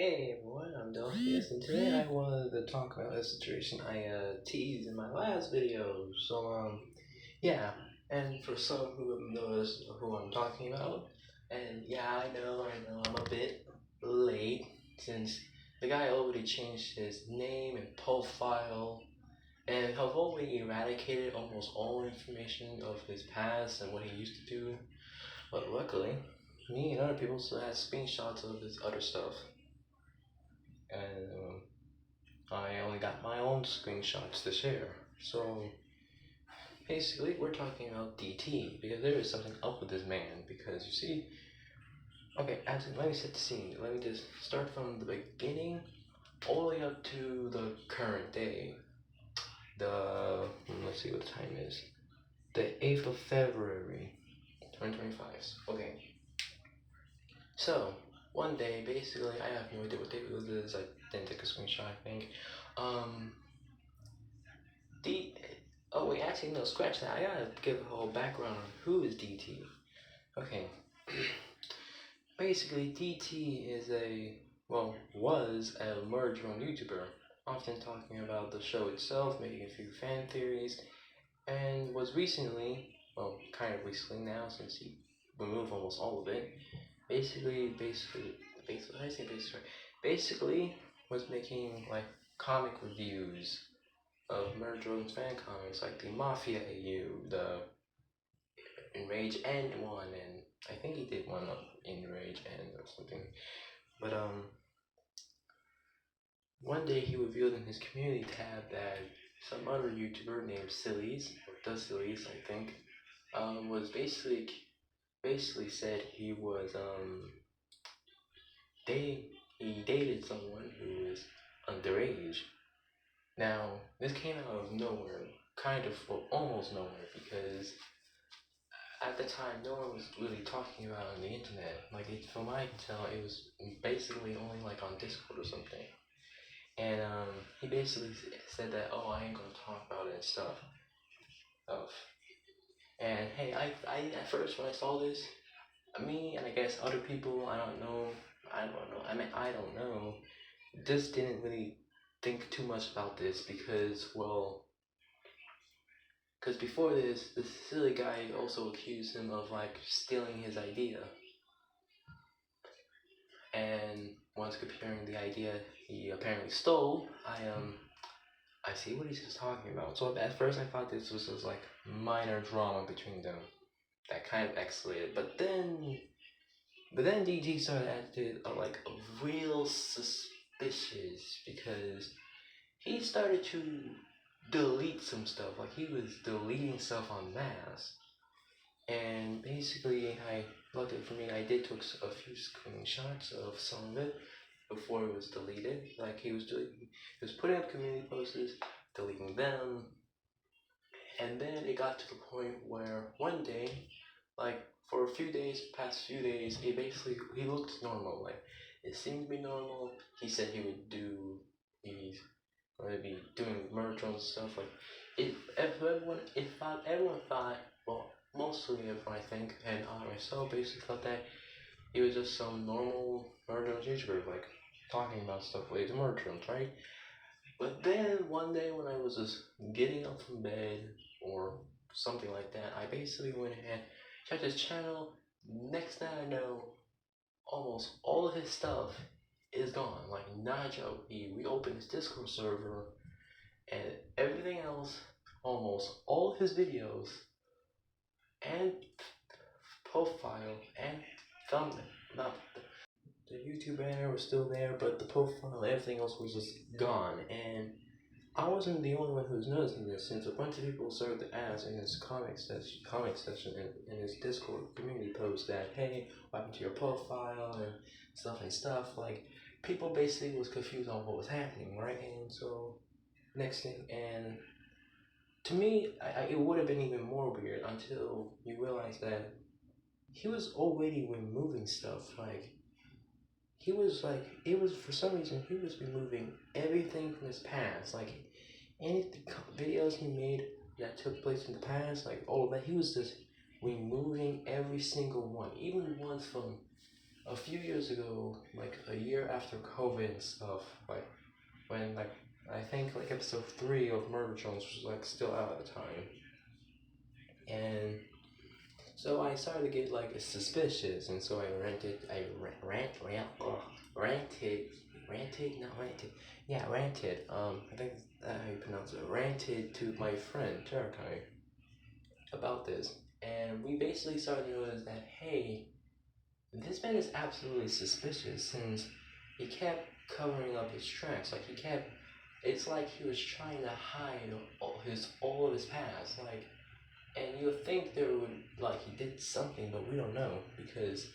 Hey everyone, I'm Delphius, and today I wanted to talk about a situation I teased in my last video. Yeah, and for some who have noticed who I'm talking about, and yeah, I know, I'm a bit late since the guy already changed his name and profile, and have already eradicated almost all information of his past and what he used to do. But luckily, me and other people still had screenshots of his other stuff, and I only got my own screenshots to share. So basically, we're talking about DT because there is something up with this man. Because you see, okay, actually, let me set the scene. Let me just start from the beginning all the way up to the current day. Let's see what the time is. The 8th of February, 2025. Okay, so one day, basically, I have no idea what day it is. I didn't take a screenshot, I think. Um, D. Oh wait, actually no, scratch that. I gotta give a whole background on who is DT. Okay, basically DT is was a merge on YouTuber, often talking about the show itself, making a few fan theories, and was recently, kind of recently now since he removed almost all of it. I say basically, basically was making like comic reviews of Murder Drone's fan comics like the Mafia AU, the Enrage End one, and I think he did one of Enrage End or something. But one day he revealed in his community tab that some other YouTuber named Sillies, or The Sillies, I think, was basically said he was he dated someone who was underage. Now this came out of nowhere, kind of, well, almost nowhere, because at the time, no one was really talking about it on the internet. From what I can tell, it was basically only like on Discord or something. And he basically said that, oh, I ain't gonna talk about it and stuff. And hey, I at first when I saw this, me and I guess other people, I don't know. I mean, I don't know. Just didn't really think too much about this because before this silly guy also accused him of like stealing his idea. And once comparing the idea he apparently stole, I see what he's just talking about. So at first I thought this was just like minor drama between them that kind of escalated, but then DG started acting like real suspicious because he started to delete some stuff. Like he was deleting stuff en masse. And basically, luckily for me, I did took a few screenshots of some of it before it was deleted. Like he was putting up community posts, deleting them, and then it got to the point where one day, like for a few days, past few days, he looked normal. Like it seemed to be normal. He said he's going to be doing merch and stuff. Like everyone thought, well, mostly everyone I think, and I myself basically thought that he was just some normal murder YouTuber, like talking about stuff related to murder, right? But then one day when I was just getting up from bed or something like that, I basically went ahead, checked his channel. Next thing I know, almost all of his stuff is gone. Like not a joke. He reopened his Discord server and everything else, almost all his videos and profile and thumbnail, not the YouTube banner was still there, but the profile and everything else was just gone. And I wasn't the only one who was noticing this, since a bunch of people started to ask in his comment section in his Discord community post that, hey, what happened to your profile and stuff. Like people basically was confused on what was happening, right? And so next thing, and to me, it would have been even more weird until you realize that he was already removing stuff. Like he was like, it was for some reason he was removing everything from his past. Like any videos he made that took place in the past, like all of that, he was just removing every single one, even ones from a few years ago, like a year after COVID and stuff, like when like I think like episode 3 of Murder Jones was like still out at the time, and so I started to get like suspicious, and so I ranted, not ranted, yeah, ranted. I think that's how you pronounce it. Ranted to my friend Terakai about this, and we basically started to notice that hey, this man is absolutely suspicious since he kept covering up his tracks. Like he kept, it's like he was trying to hide all of his past. Like, and you would think there would like he did something, but we don't know because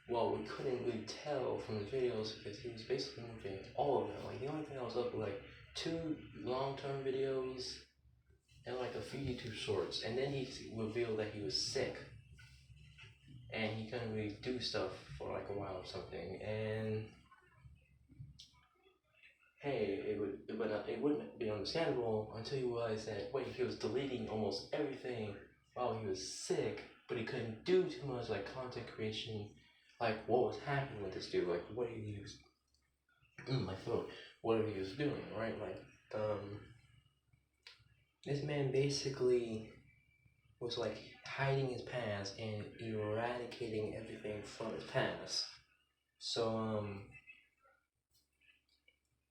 well we couldn't really tell from the videos because he was basically moving all of them. Like the only thing that was up was like 2 long-term videos and like a few YouTube shorts, and then he revealed that he was sick and he couldn't really do stuff for like a while or something. And hey, it wouldn't be understandable until you realize that wait, he was deleting almost everything while he was sick, but he couldn't do too much like content creation. Like what was happening with this dude? Like what he was, my throat. What he was doing, right? Like this man basically was like hiding his past and eradicating everything from his past. So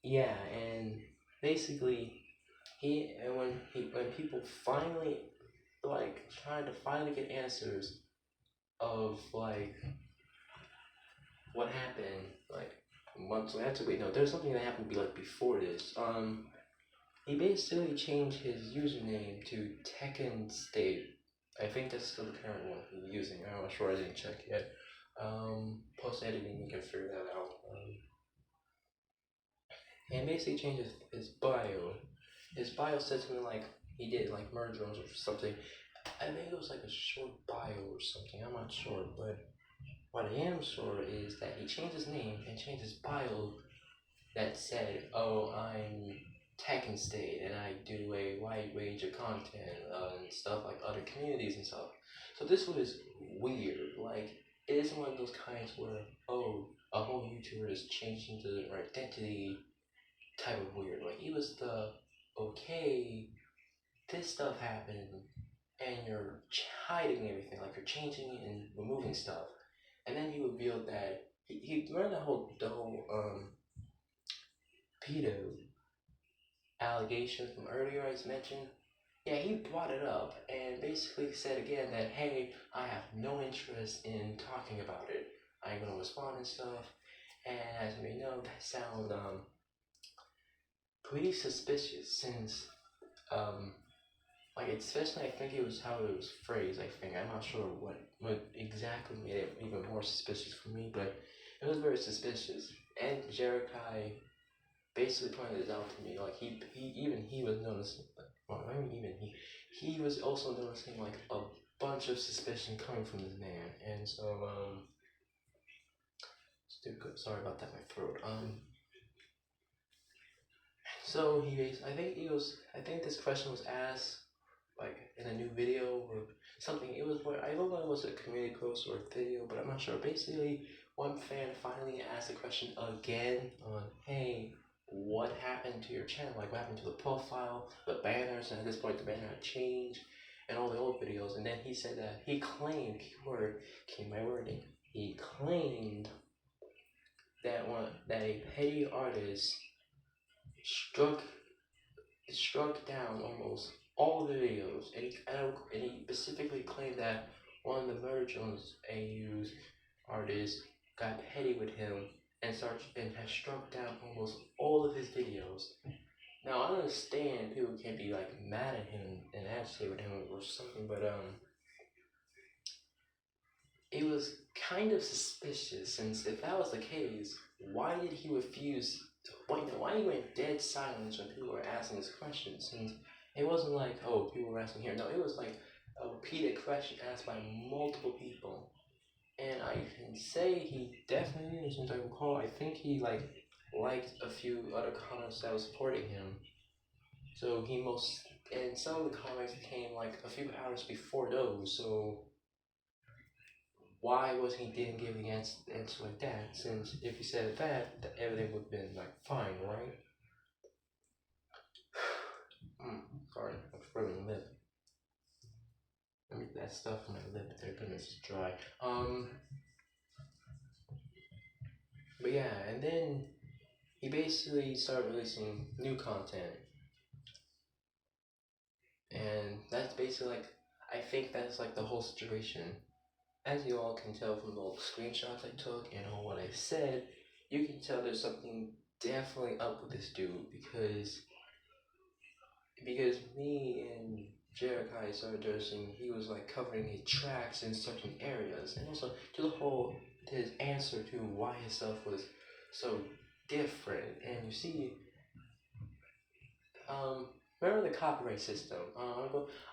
yeah, and basically when people finally like trying to finally get answers of like what happened like months later. Wait, no, there's something that happened like before this. He basically changed his username to Tekken State. I think that's still the current one he's using. I'm not sure. I didn't check yet. Post editing, you can figure that out. And basically changes his bio. His bio said something like he did like murder or something. I think it was like a short bio or something. I'm not sure, but what I am sure is that he changed his name and changed his bio that said, "Oh, I'm Tekken State and I do a wide range of content and stuff like other communities and stuff." So this was weird. Like it isn't one of those kinds where oh, a whole YouTuber is changing their identity type of weird. Like he was the okay, this stuff happened, and you're hiding everything. Like you're changing and removing stuff, and then he revealed that he learned the whole pedo allegation from earlier as mentioned. Yeah, he brought it up and basically said again that hey, I have no interest in talking about it. I ain't gonna respond and stuff. And as we know, that sounds pretty suspicious since um like especially I think it was how it was phrased. I think I'm not sure what exactly made it even more suspicious for me, but it was very suspicious. And Jerikai basically pointed it out to me. Like he was noticing. Well, I mean even he was also noticing like a bunch of suspicion coming from this man, and so stupid. Sorry about that, my throat. So I think he was. I think this question was asked like in a new video or something. It was where I don't know if it was a community post or a video, but I'm not sure. Basically, one fan finally asked the question again on, hey, what happened to your channel? Like what happened to the profile, the banners, and at this point the banner had changed and all the old videos. And then he said that he claimed, keyword, came my wording. He claimed that a petty artist struck struck down almost all the videos, and he specifically claimed that one of the Murder Jones AU's artists got petty with him and has struck down almost all of his videos. Now I understand people can be like mad at him and agitate with him or something, but it was kind of suspicious since if that was the case, why did he refuse? Why he went dead silence when people were asking this question? Since it wasn't like oh people were asking here. No, it was like a repeated question asked by multiple people, and I can say he definitely, since I recall, I think he like liked a few other comments that was supporting him. So he most and some of the comments came like a few hours before those. So why was he didn't give the answer like that? Since if he said that, everything would have been like fine, right? Sorry, I'm frozen lip. Let me get that stuff on my lip. There, goodness, it's dry. But yeah, and then he basically started releasing new content, and that's basically like, I think that's like the whole situation. As you all can tell from the little screenshots I took and all what I said, you can tell there's something definitely up with this dude because me and Jerikai started noticing he was like covering his tracks in certain areas, and also to the whole his answer to why his stuff was so different. And you see, remember the copyright system?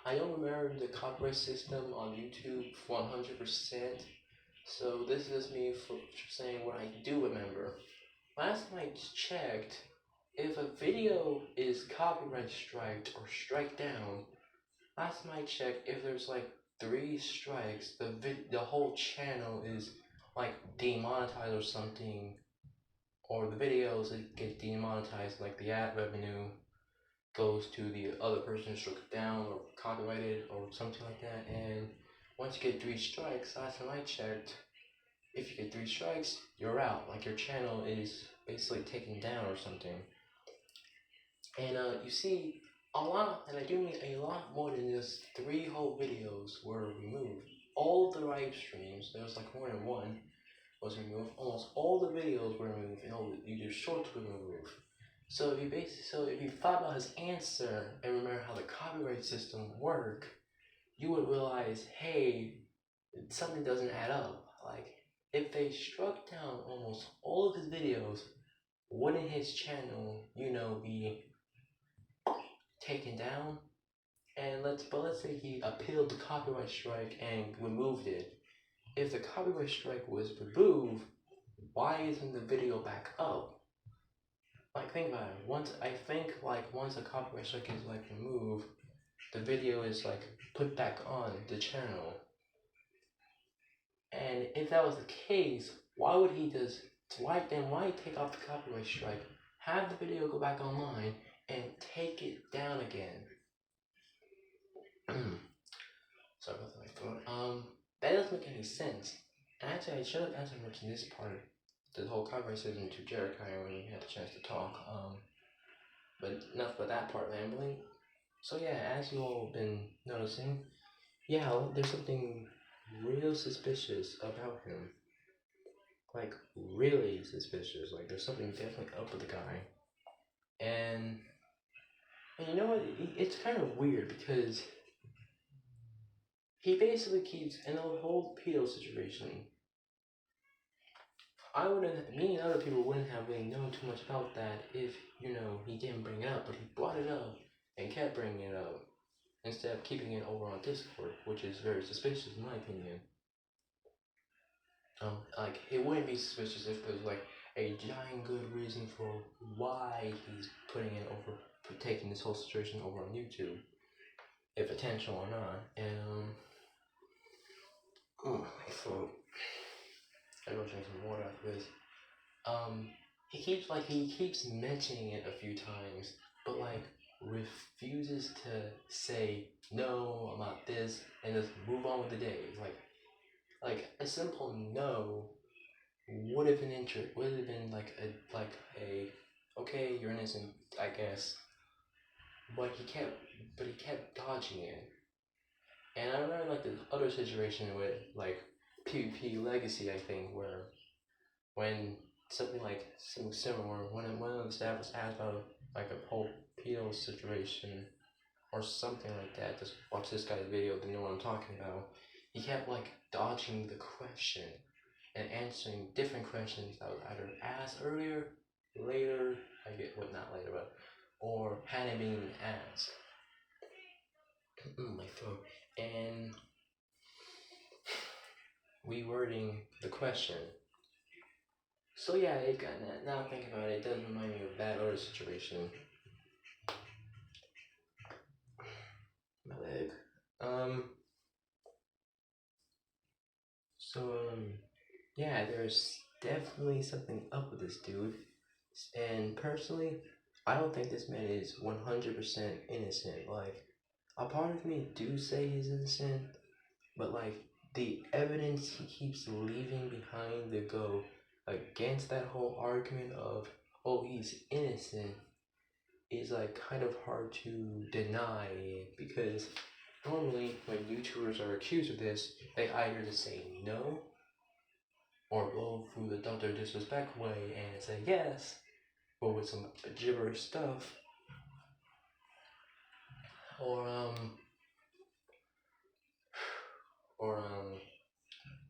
I don't remember the copyright system on YouTube 100%. So this is me for saying what I do remember. Last time I checked, if a video is copyright striked or strike down, last time I checked, if there's like 3 strikes, the whole channel is like demonetized or something, or the videos that get demonetized, like the ad revenue goes to the other person who struck it down or copyrighted or something like that. And once you get 3 strikes, last time I checked, if you get 3 strikes, you're out. Like your channel is basically taken down or something. And you see, a lot, and I do mean a lot more than just 3 whole videos were removed. All of the live streams, there was like more than one, was removed. Almost all the videos were removed, and all the YouTube shorts were removed. So if you thought about his answer and remember how the copyright system work, you would realize, hey, something doesn't add up. Like, if they struck down almost all of his videos, wouldn't his channel, be taken down? And let's say he appealed the copyright strike and removed it. If the copyright strike was removed, why isn't the video back up? Like, think about it. Once a copyright strike is like removed, the video is like put back on the channel. And if that was the case, why take off the copyright strike, have the video go back online, and take it down again? Sorry about my throat. That doesn't make any sense. And actually, I should have answered much in this part, the whole copyright system, to Jericho when we had the chance to talk. But enough about that part rambling. So yeah, as you all have been noticing, yeah, there's something real suspicious about him. Like, really suspicious. Like, there's something definitely up with the guy. And you know what? It's kind of weird because he basically keeps, in the whole pedo situation, me and other people wouldn't have really known too much about that if, he didn't bring it up, but he brought it up and kept bringing it up instead of keeping it over on Discord, which is very suspicious in my opinion. Like, it wouldn't be suspicious if there's like a giant good reason for why he's taking this whole situation over on YouTube, if intentional or not. And oh my throat. I gotta drink some water after this. He keeps mentioning it a few times, but like refuses to say no, I'm not this, and just move on with the day. Like a simple no would have been like a okay, you're innocent, I guess. But he kept dodging it. And I remember like the other situation with like PvP Legacy, I think, where when something similar, when one of the staff was asked about like a whole pedo situation or something like that, just watch this guy's video to know what I'm talking about. He kept like dodging the question and answering different questions that was either asked earlier, later, not later, but or hadn't been asked. My throat. And rewording the question. So yeah, now thinking about it, it does remind me of that other situation. My leg. So yeah, there's definitely something up with this dude. And personally, I don't think this man is 100% innocent. Like, a part of me do say he's innocent, but like the evidence he keeps leaving behind to go against that whole argument of, oh, he's innocent, is like kind of hard to deny, because normally when YouTubers are accused of this, they either just say no or go through the Dr. Disrespect way and say yes, but with some gibberish stuff, or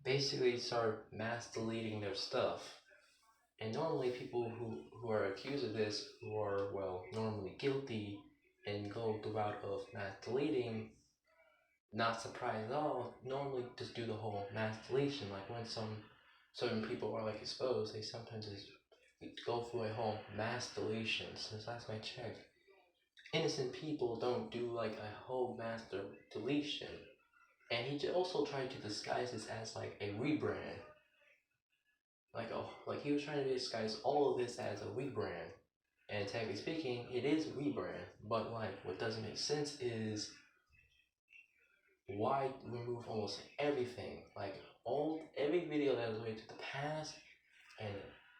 basically start mass deleting their stuff. And normally people who are accused of this, who are, well, normally guilty and go the route of mass deleting, not surprised at all, normally just do the whole mass deletion. Like when some certain people are like exposed, they sometimes just go through a whole mass deletion. Since last time I checked, innocent people don't do like a whole mass deletion. And he also tried to disguise this as like a rebrand. Like, oh, like he was trying to disguise all of this as a rebrand. And technically speaking, it is a rebrand. But like, what doesn't make sense is why remove almost everything? Like every video that was related to the past and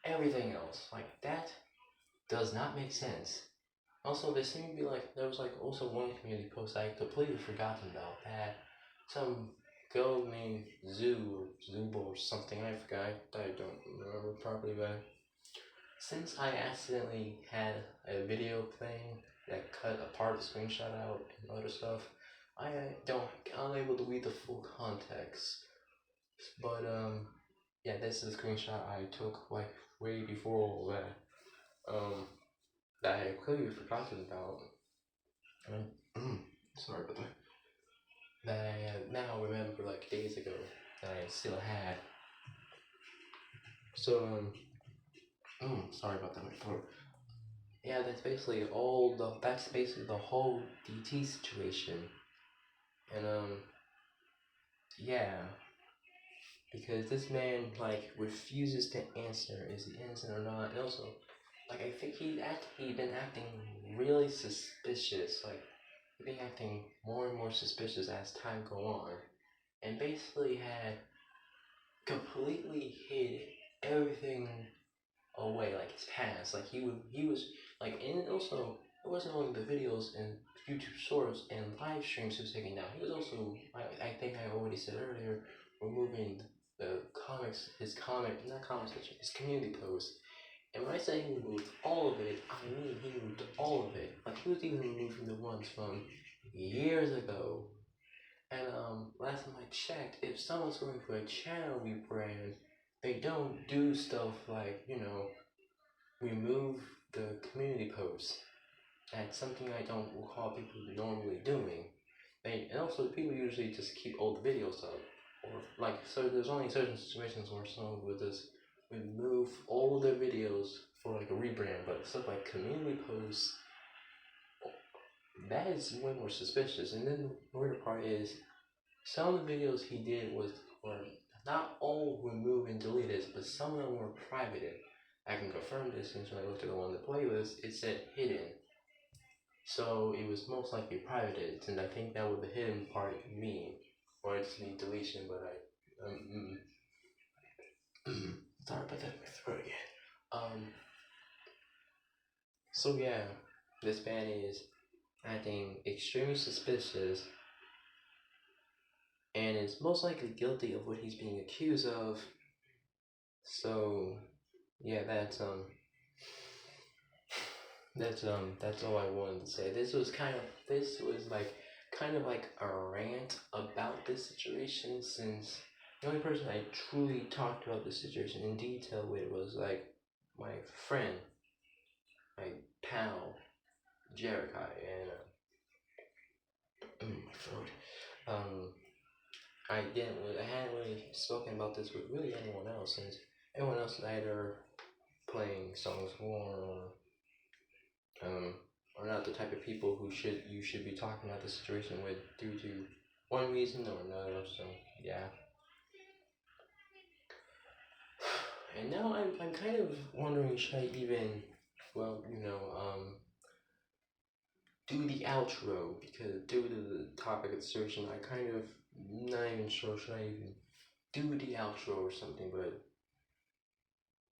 everything else. Like that does not make sense. Also, there seemed to be like there was like also one community post I completely forgotten about that some girl named Zubo or something, I forgot. I don't remember properly, but since I accidentally had a video playing that cut a part of the screenshot out and other stuff, I don't unable to read the full context. But yeah, this is a screenshot I took like way before all that. That I had clearly forgotten about. Sorry about that. That I now remember like days ago that I still had. So sorry about that, my throat. Yeah, that's basically the whole DT situation. And yeah, because this man like refuses to answer is he innocent or not, and also like I think he'd been acting really suspicious, like he'd been acting more and more suspicious as time go on, and basically had completely hid everything away, like his past. Like he was like, and also it wasn't only the videos and YouTube shorts and live streams he was taking down. He was also, I think I already said earlier, removing the comics, his comic, not comic section, his community posts. And when I say he removed all of it, I mean he removed all of it. Like he was even removing the ones from years ago. And last time I checked, if someone's going for a channel rebrand, they don't do stuff like, remove the community posts. That's something I don't recall people normally doing. And also people usually just keep old videos up. Or like, so there's only certain situations where someone would just remove all their videos for like a rebrand, but stuff like community posts, that is way more suspicious. And then the weird part is some of the videos he did were not all removed and deleted, but some of them were privated. I can confirm this since when I looked at the one on the playlist, it said hidden. So it was most likely privated, and I think that would the hidden part mean, or it's need deletion, but sorry about that, my throat again. So yeah, this man is acting extremely suspicious, and is most likely guilty of what he's being accused of. So yeah, that's all I wanted to say. This was like kind of like a rant about this situation, since the only person I truly talked about this situation in detail with was like my friend, my pal, Jerikai, and my throat. Um, I hadn't really spoken about this with really anyone else, since everyone else is either playing songs um, are not the type of people you should be talking about the situation with due to one reason or another. So yeah. And now I'm kind of wondering, should I even, well, do the outro? Because due to the topic of searching, I kind of not even sure should I even do the outro or something. But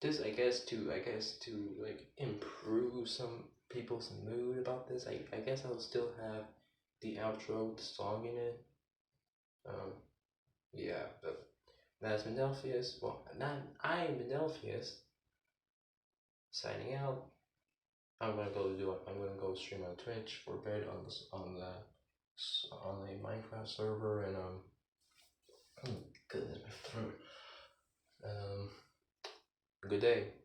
this, I guess to like improve some people's mood about this, I guess I'll still have the outro with the song in it. Um, yeah, but that's Mendelphius. Well, not I am Mendelphius. Signing out. I'm gonna go stream on Twitch for a bit on this on the Minecraft server and goodness my throat. Um, good day.